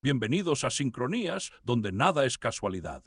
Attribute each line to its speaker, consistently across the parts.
Speaker 1: Bienvenidos a Sincronías, donde nada es casualidad.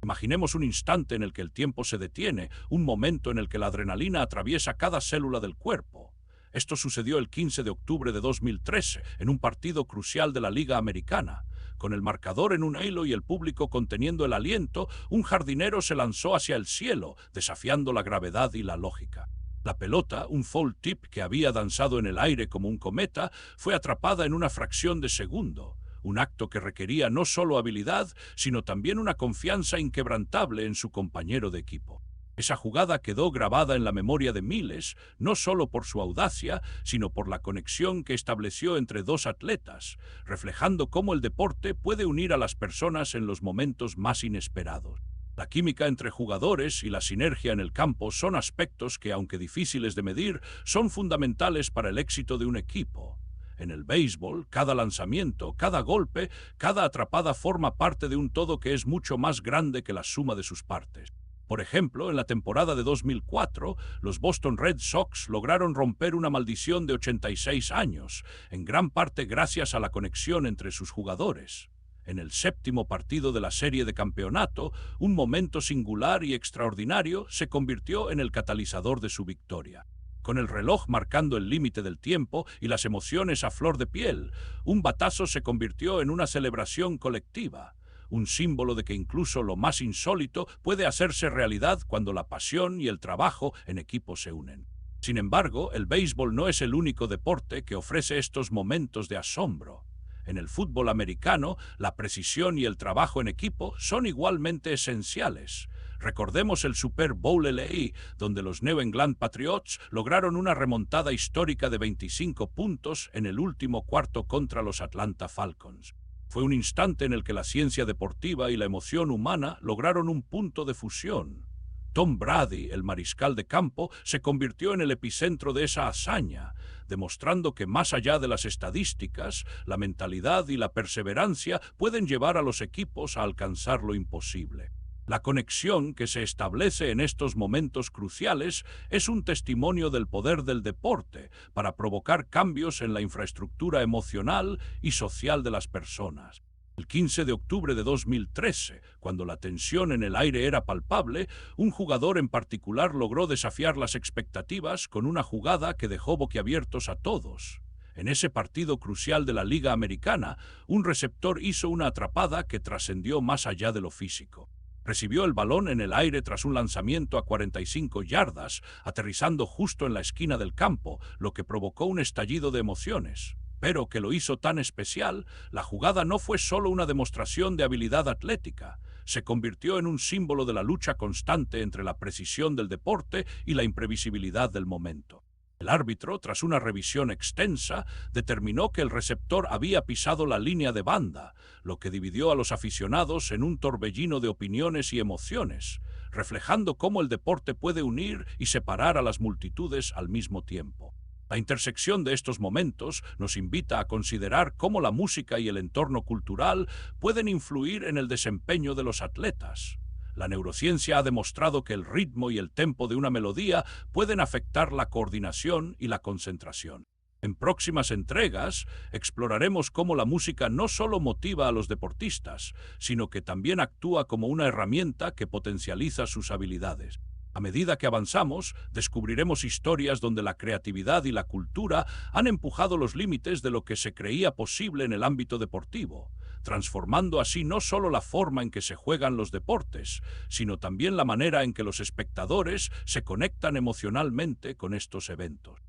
Speaker 1: Imaginemos un instante en el que el tiempo se detiene, un momento en el que la adrenalina atraviesa cada célula del cuerpo. Esto sucedió el 15 de octubre de 2013, en un partido crucial de la Liga Americana. Con el marcador en un hilo y el público conteniendo el aliento, un jardinero se lanzó hacia el cielo, desafiando la gravedad y la lógica. La pelota, un foul tip que había danzado en el aire como un cometa, fue atrapada en una fracción de segundo. Un acto que requería no solo habilidad, sino también una confianza inquebrantable en su compañero de equipo. Esa jugada quedó grabada en la memoria de miles, no solo por su audacia, sino por la conexión que estableció entre dos atletas, reflejando cómo el deporte puede unir a las personas en los momentos más inesperados. La química entre jugadores y la sinergia en el campo son aspectos que, aunque difíciles de medir, son fundamentales para el éxito de un equipo. En el béisbol, cada lanzamiento, cada golpe, cada atrapada forma parte de un todo que es mucho más grande que la suma de sus partes. Por ejemplo, en la temporada de 2004, los Boston Red Sox lograron romper una maldición de 86 años, en gran parte gracias a la conexión entre sus jugadores. En el séptimo partido de la serie de campeonato, un momento singular y extraordinario se convirtió en el catalizador de su victoria. Con el reloj marcando el límite del tiempo y las emociones a flor de piel, un batazo se convirtió en una celebración colectiva, un símbolo de que incluso lo más insólito puede hacerse realidad cuando la pasión y el trabajo en equipo se unen. Sin embargo, el béisbol no es el único deporte que ofrece estos momentos de asombro. En el fútbol americano, la precisión y el trabajo en equipo son igualmente esenciales. Recordemos el Super Bowl LA, donde los New England Patriots lograron una remontada histórica de 25 puntos en el último cuarto contra los Atlanta Falcons. Fue un instante en el que la ciencia deportiva y la emoción humana lograron un punto de fusión. Tom Brady, el mariscal de campo, se convirtió en el epicentro de esa hazaña, demostrando que más allá de las estadísticas, la mentalidad y la perseverancia pueden llevar a los equipos a alcanzar lo imposible. La conexión que se establece en estos momentos cruciales es un testimonio del poder del deporte para provocar cambios en la infraestructura emocional y social de las personas. El 15 de octubre de 2013, cuando la tensión en el aire era palpable, un jugador en particular logró desafiar las expectativas con una jugada que dejó boquiabiertos a todos. En ese partido crucial de la Liga Americana, un receptor hizo una atrapada que trascendió más allá de lo físico. Recibió el balón en el aire tras un lanzamiento a 45 yardas, aterrizando justo en la esquina del campo, lo que provocó un estallido de emociones. Pero que lo hizo tan especial, la jugada no fue solo una demostración de habilidad atlética, se convirtió en un símbolo de la lucha constante entre la precisión del deporte y la imprevisibilidad del momento. El árbitro, tras una revisión extensa, determinó que el receptor había pisado la línea de banda, lo que dividió a los aficionados en un torbellino de opiniones y emociones, reflejando cómo el deporte puede unir y separar a las multitudes al mismo tiempo. La intersección de estos momentos nos invita a considerar cómo la música y el entorno cultural pueden influir en el desempeño de los atletas. La neurociencia ha demostrado que el ritmo y el tempo de una melodía pueden afectar la coordinación y la concentración. En próximas entregas, exploraremos cómo la música no solo motiva a los deportistas, sino que también actúa como una herramienta que potencializa sus habilidades. A medida que avanzamos, descubriremos historias donde la creatividad y la cultura han empujado los límites de lo que se creía posible en el ámbito deportivo, transformando así no solo la forma en que se juegan los deportes, sino también la manera en que los espectadores se conectan emocionalmente con estos eventos.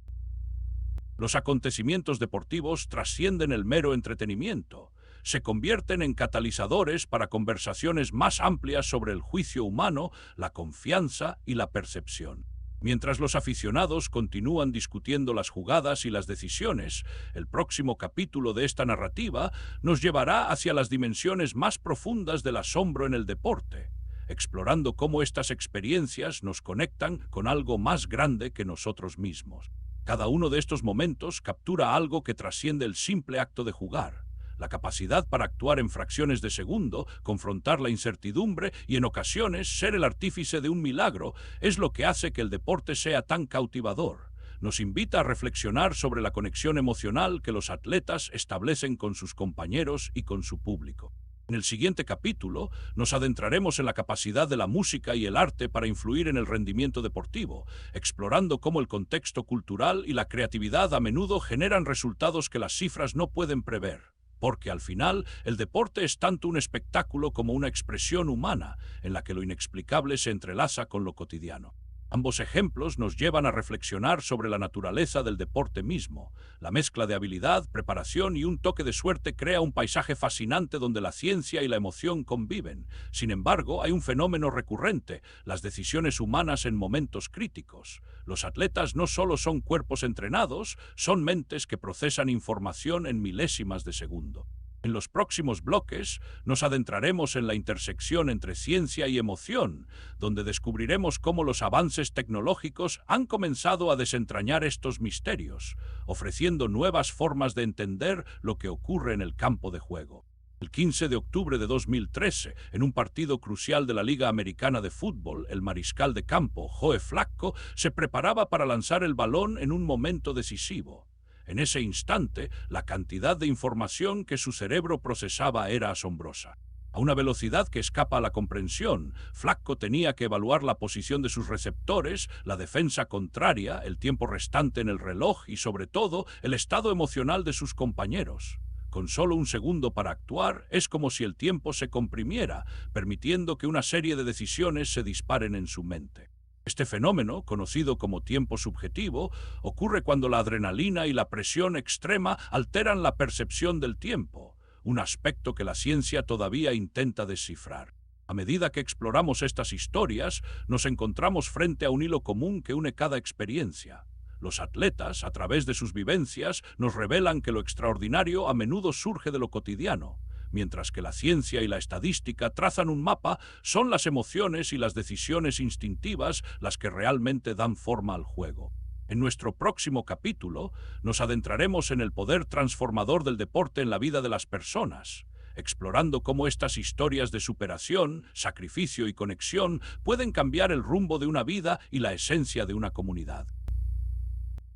Speaker 1: Los acontecimientos deportivos trascienden el mero entretenimiento, se convierten en catalizadores para conversaciones más amplias sobre el juicio humano, la confianza y la percepción. Mientras los aficionados continúan discutiendo las jugadas y las decisiones, el próximo capítulo de esta narrativa nos llevará hacia las dimensiones más profundas del asombro en el deporte, explorando cómo estas experiencias nos conectan con algo más grande que nosotros mismos. Cada uno de estos momentos captura algo que trasciende el simple acto de jugar. La capacidad para actuar en fracciones de segundo, confrontar la incertidumbre y en ocasiones ser el artífice de un milagro es lo que hace que el deporte sea tan cautivador. nos invita a reflexionar sobre la conexión emocional que los atletas establecen con sus compañeros y con su público. En el siguiente capítulo nos adentraremos en la capacidad de la música y el arte para influir en el rendimiento deportivo, explorando cómo el contexto cultural y la creatividad a menudo generan resultados que las cifras no pueden prever. Porque al final el deporte es tanto un espectáculo como una expresión humana en la que lo inexplicable se entrelaza con lo cotidiano. Ambos ejemplos nos llevan a reflexionar sobre la naturaleza del deporte mismo. La mezcla de habilidad, preparación y un toque de suerte crea un paisaje fascinante donde la ciencia y la emoción conviven. Sin embargo, hay un fenómeno recurrente: las decisiones humanas en momentos críticos. Los atletas no solo son cuerpos entrenados, son mentes que procesan información en milésimas de segundo. En los próximos bloques nos adentraremos en la intersección entre ciencia y emoción, donde descubriremos cómo los avances tecnológicos han comenzado a desentrañar estos misterios, ofreciendo nuevas formas de entender lo que ocurre en el campo de juego. El 15 de octubre de 2013, en un partido crucial de la Liga Americana de Fútbol, el mariscal de campo, Joe Flacco, se preparaba para lanzar el balón en un momento decisivo. En ese instante, la cantidad de información que su cerebro procesaba era asombrosa. A una velocidad que escapa a la comprensión, Flacco tenía que evaluar la posición de sus receptores, la defensa contraria, el tiempo restante en el reloj y, sobre todo, el estado emocional de sus compañeros. Con solo un segundo para actuar, es como si el tiempo se comprimiera, permitiendo que una serie de decisiones se disparen en su mente. Este fenómeno, conocido como tiempo subjetivo, ocurre cuando la adrenalina y la presión extrema alteran la percepción del tiempo, un aspecto que la ciencia todavía intenta descifrar. A medida que exploramos estas historias, nos encontramos frente a un hilo común que une cada experiencia. Los atletas, a través de sus vivencias, nos revelan que lo extraordinario a menudo surge de lo cotidiano. Mientras que la ciencia y la estadística trazan un mapa, son las emociones y las decisiones instintivas las que realmente dan forma al juego. En nuestro próximo capítulo, nos adentraremos en el poder transformador del deporte en la vida de las personas, explorando cómo estas historias de superación, sacrificio y conexión pueden cambiar el rumbo de una vida y la esencia de una comunidad.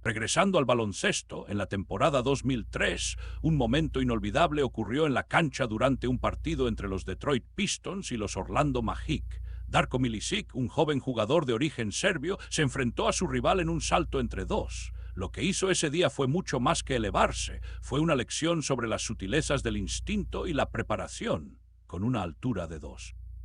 Speaker 1: Regresando al baloncesto, en la temporada 2003, un momento inolvidable ocurrió en la cancha durante un partido entre los Detroit Pistons y los Orlando Magic. Darko Milicic, un joven jugador de origen serbio, se enfrentó a su rival en un salto entre dos. Lo que hizo ese día fue mucho más que elevarse, fue una lección sobre las sutilezas del instinto y la preparación, con una altura de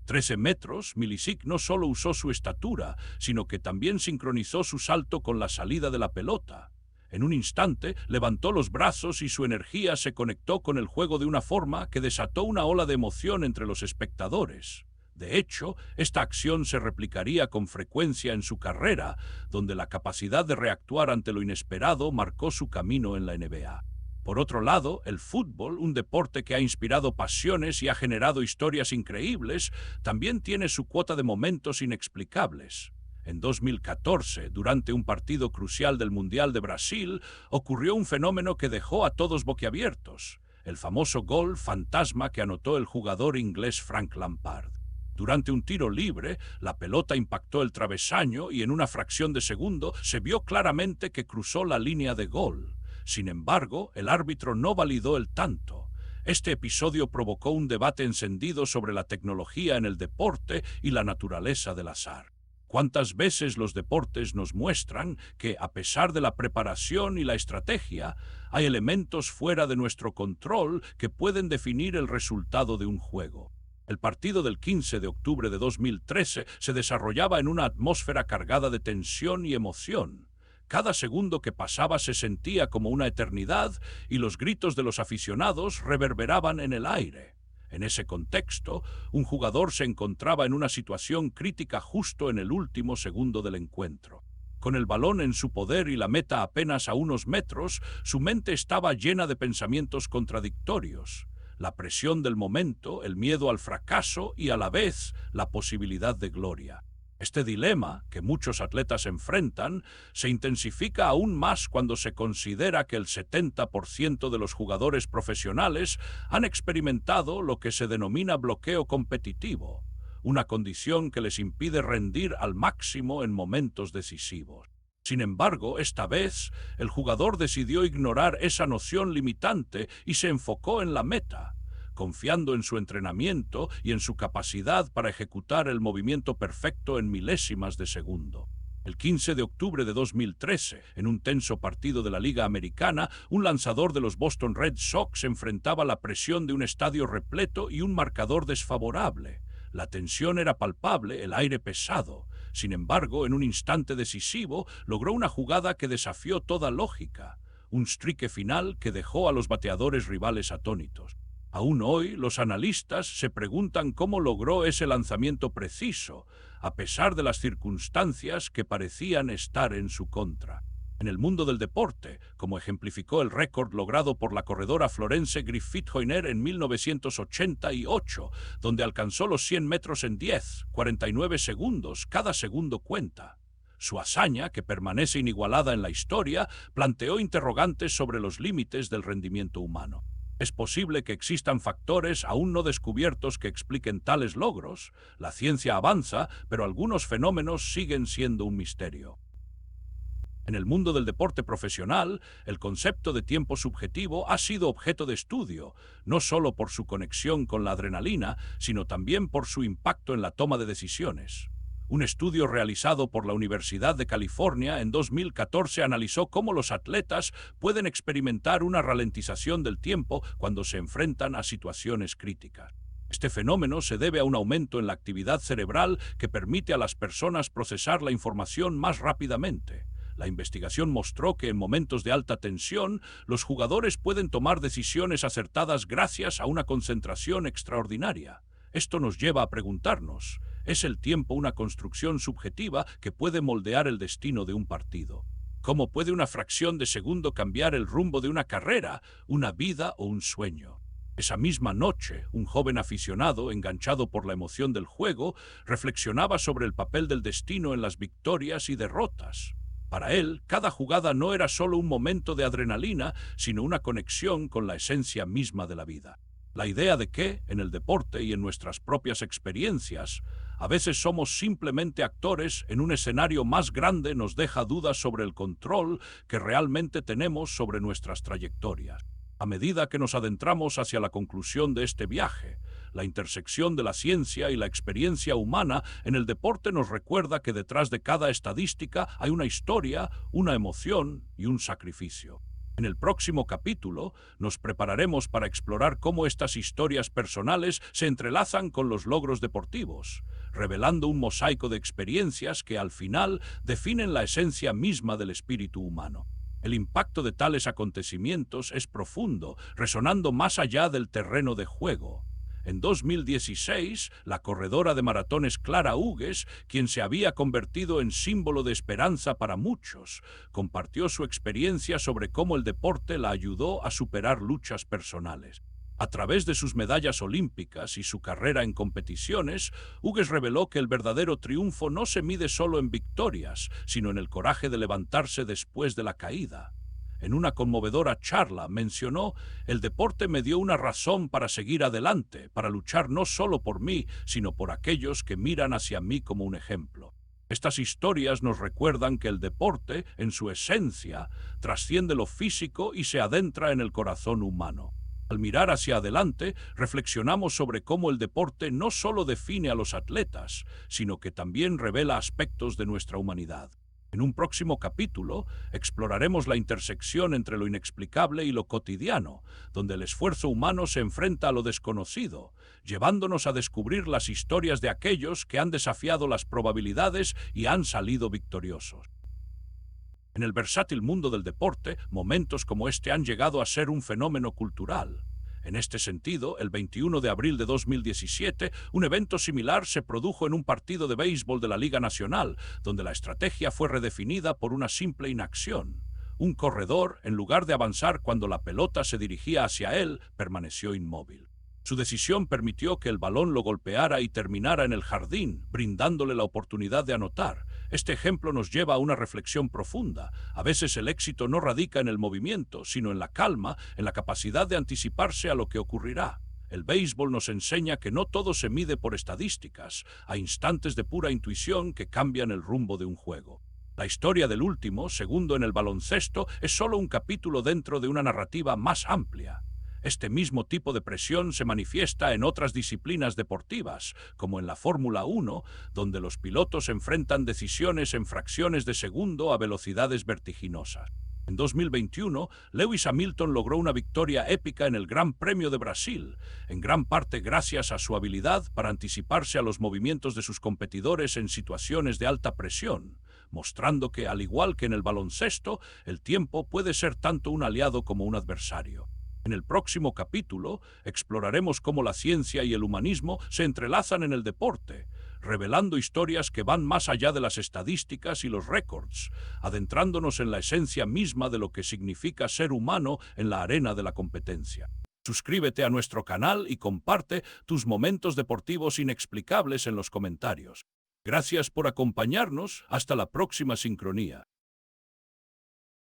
Speaker 1: 13 metros, Milicic no solo usó su estatura, sino que también sincronizó su salto con la salida de la pelota. En un instante, levantó los brazos y su energía se conectó con el juego de una forma que desató una ola de emoción entre los espectadores. De hecho, esta acción se replicaría con frecuencia en su carrera, donde la capacidad de reactuar ante lo inesperado marcó su camino en la NBA. Por otro lado, el fútbol, un deporte que ha inspirado pasiones y ha generado historias increíbles, también tiene su cuota de momentos inexplicables. En 2014, durante un partido crucial del Mundial de Brasil, ocurrió un fenómeno que dejó a todos boquiabiertos: el famoso gol fantasma que anotó el jugador inglés Frank Lampard. Durante un tiro libre, la pelota impactó el travesaño y en una fracción de segundo se vio claramente que cruzó la línea de gol. Sin embargo, el árbitro no validó el tanto. Este episodio provocó un debate encendido sobre la tecnología en el deporte y la naturaleza del azar. ¿Cuántas veces los deportes nos muestran que, a pesar de la preparación y la estrategia, hay elementos fuera de nuestro control que pueden definir el resultado de un juego? El partido del 15 de octubre de 2013 se desarrollaba en una atmósfera cargada de tensión y emoción. Cada segundo que pasaba se sentía como una eternidad y los gritos de los aficionados reverberaban en el aire. En ese contexto, un jugador se encontraba en una situación crítica justo en el último segundo del encuentro. Con el balón en su poder y la meta apenas a unos metros, su mente estaba llena de pensamientos contradictorios: la presión del momento, el miedo al fracaso y a la vez la posibilidad de gloria. Este dilema, que muchos atletas enfrentan, se intensifica aún más cuando se considera que el 70% de los jugadores profesionales han experimentado lo que se denomina bloqueo competitivo, una condición que les impide rendir al máximo en momentos decisivos. Sin embargo, esta vez, el jugador decidió ignorar esa noción limitante y se enfocó en la meta, confiando en su entrenamiento y en su capacidad para ejecutar el movimiento perfecto en milésimas de segundo. El 15 de octubre de 2013, en un tenso partido de la Liga Americana, un lanzador de los Boston Red Sox enfrentaba la presión de un estadio repleto y un marcador desfavorable. La tensión era palpable, el aire pesado. Sin embargo, en un instante decisivo, logró una jugada que desafió toda lógica, un strike final que dejó a los bateadores rivales atónitos. Aún hoy, los analistas se preguntan cómo logró ese lanzamiento preciso, a pesar de las circunstancias que parecían estar en su contra. En el mundo del deporte, como ejemplificó el récord logrado por la corredora florense Griffith Joyner en 1988, donde alcanzó los 100 metros en 10,49 segundos, cada segundo cuenta. Su hazaña, que permanece inigualada en la historia, planteó interrogantes sobre los límites del rendimiento humano. Es posible que existan factores aún no descubiertos que expliquen tales logros. La ciencia avanza, pero algunos fenómenos siguen siendo un misterio. En el mundo del deporte profesional, el concepto de tiempo subjetivo ha sido objeto de estudio, no solo por su conexión con la adrenalina, sino también por su impacto en la toma de decisiones. Un estudio realizado por la Universidad de California en 2014 analizó cómo los atletas pueden experimentar una ralentización del tiempo cuando se enfrentan a situaciones críticas. Este fenómeno se debe a un aumento en la actividad cerebral que permite a las personas procesar la información más rápidamente. La investigación mostró que en momentos de alta tensión, los jugadores pueden tomar decisiones acertadas gracias a una concentración extraordinaria. Esto nos lleva a preguntarnos, ¿es el tiempo una construcción subjetiva que puede moldear el destino de un partido? ¿Cómo puede una fracción de segundo cambiar el rumbo de una carrera, una vida o un sueño? Esa misma noche, un joven aficionado, enganchado por la emoción del juego, reflexionaba sobre el papel del destino en las victorias y derrotas. Para él, cada jugada no era solo un momento de adrenalina, sino una conexión con la esencia misma de la vida. La idea de que, en el deporte y en nuestras propias experiencias, a veces somos simplemente actores en un escenario más grande nos deja dudas sobre el control que realmente tenemos sobre nuestras trayectorias. A medida que nos adentramos hacia la conclusión de este viaje, la intersección de la ciencia y la experiencia humana en el deporte nos recuerda que detrás de cada estadística hay una historia, una emoción y un sacrificio. En el próximo capítulo nos prepararemos para explorar cómo estas historias personales se entrelazan con los logros deportivos, revelando un mosaico de experiencias que al final definen la esencia misma del espíritu humano. El impacto de tales acontecimientos es profundo, resonando más allá del terreno de juego. En 2016, la corredora de maratones Clara Hughes, quien se había convertido en símbolo de esperanza para muchos, compartió su experiencia sobre cómo el deporte la ayudó a superar luchas personales. A través de sus medallas olímpicas y su carrera en competiciones, Hughes reveló que el verdadero triunfo no se mide solo en victorias, sino en el coraje de levantarse después de la caída. En una conmovedora charla mencionó, el deporte me dio una razón para seguir adelante, para luchar no solo por mí, sino por aquellos que miran hacia mí como un ejemplo. Estas historias nos recuerdan que el deporte, en su esencia, trasciende lo físico y se adentra en el corazón humano. Al mirar hacia adelante, reflexionamos sobre cómo el deporte no solo define a los atletas, sino que también revela aspectos de nuestra humanidad. En un próximo capítulo, exploraremos la intersección entre lo inexplicable y lo cotidiano, donde el esfuerzo humano se enfrenta a lo desconocido, llevándonos a descubrir las historias de aquellos que han desafiado las probabilidades y han salido victoriosos. En el versátil mundo del deporte, momentos como este han llegado a ser un fenómeno cultural. En este sentido, el 21 de abril de 2017, un evento similar se produjo en un partido de béisbol de la Liga Nacional, donde la estrategia fue redefinida por una simple inacción. Un corredor, en lugar de avanzar cuando la pelota se dirigía hacia él, permaneció inmóvil. Su decisión permitió que el balón lo golpeara y terminara en el jardín, brindándole la oportunidad de anotar. Este ejemplo nos lleva a una reflexión profunda. A veces el éxito no radica en el movimiento, sino en la calma, en la capacidad de anticiparse a lo que ocurrirá. El béisbol nos enseña que no todo se mide por estadísticas, hay instantes de pura intuición que cambian el rumbo de un juego. La historia del último, segundo en el baloncesto, es solo un capítulo dentro de una narrativa más amplia. Este mismo tipo de presión se manifiesta en otras disciplinas deportivas, como en la Fórmula 1, donde los pilotos enfrentan decisiones en fracciones de segundo a velocidades vertiginosas. En 2021, Lewis Hamilton logró una victoria épica en el Gran Premio de Brasil, en gran parte gracias a su habilidad para anticiparse a los movimientos de sus competidores en situaciones de alta presión, mostrando que, al igual que en el baloncesto, el tiempo puede ser tanto un aliado como un adversario. En el próximo capítulo exploraremos cómo la ciencia y el humanismo se entrelazan en el deporte, revelando historias que van más allá de las estadísticas y los récords, adentrándonos en la esencia misma de lo que significa ser humano en la arena de la competencia. Suscríbete a nuestro canal y comparte tus momentos deportivos inexplicables en los comentarios. Gracias por acompañarnos. Hasta la próxima sincronía.